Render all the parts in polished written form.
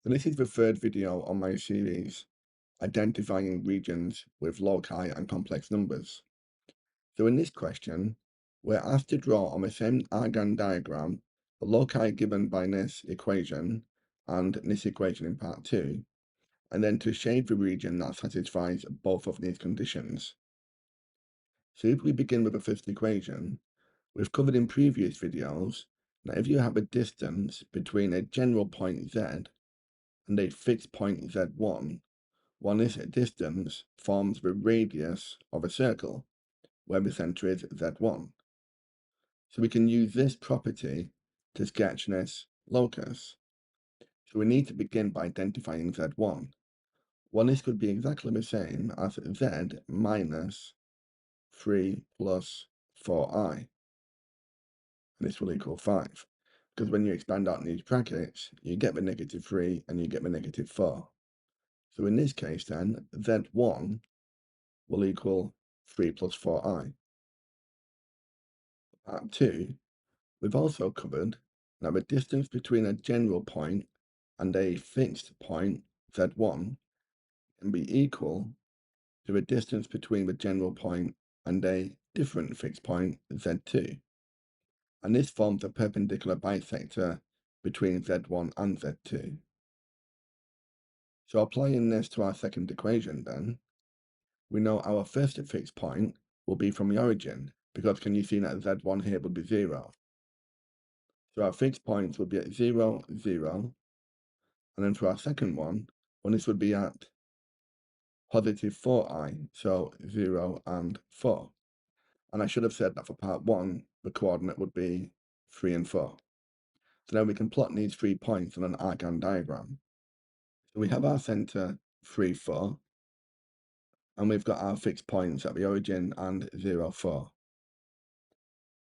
So this is the third video on my series, identifying regions with loci and complex numbers. So in this question, we're asked to draw on the same Argand diagram the loci given by this equation and this equation in part 2, and then to shade the region that satisfies both of these conditions. So if we begin with the first equation, we've covered in previous videos that if you have a distance between a general point z and a fixed point z1, this distance forms the radius of a circle, where the centre is z1. So we can use this property to sketch this locus. So we need to begin by identifying z1. This could be exactly the same as z minus 3 plus 4i. And this will equal 5. Because when you expand out these brackets, you get the negative 3 and you get the negative 4. So in this case then, z1 will equal 3 plus 4i. Part 2, we've also covered that the distance between a general point and a fixed point, z1, can be equal to the distance between the general point and a different fixed point, z2. And this forms a perpendicular bisector between z1 and z2. So applying this to our second equation then, we know our first fixed point will be from the origin, because can you see that z1 here would be 0? So our fixed points would be at 0, 0, and then for our second one, this would be at positive 4i, so 0 and 4. And I should have said that for part 1, the coordinate would be 3 and 4. So now we can plot these 3 points on an Argand diagram. So we have our centre 3, 4, and we've got our fixed points at the origin and 0, 4.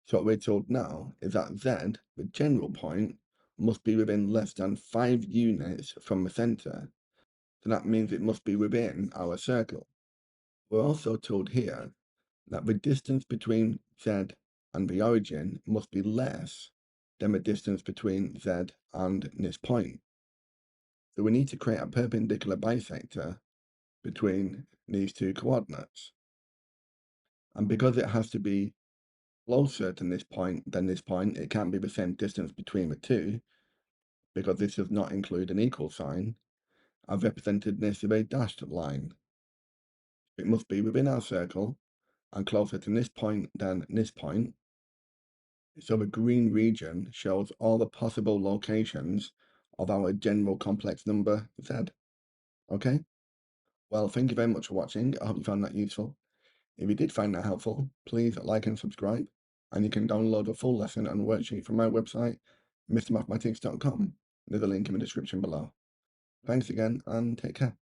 So what we're told now is that Z, the general point, must be within less than 5 units from the centre. So that means it must be within our circle. We're also told here that the distance between Z and the origin must be less than the distance between Z and this point. So we need to create a perpendicular bisector between these two coordinates. And because it has to be closer to this point than this point, it can't be the same distance between the two, because this does not include an equal sign. I've represented this with a dashed line. It must be within our circle and closer to this point than this point. So the green region shows all the possible locations of our general complex number Z. Okay? Well, thank you very much for watching. I hope you found that useful. If you did find that helpful, please like and subscribe. And you can download a full lesson and worksheet from my website, mrmathematics.com. There's a link in the description below. Thanks again and take care.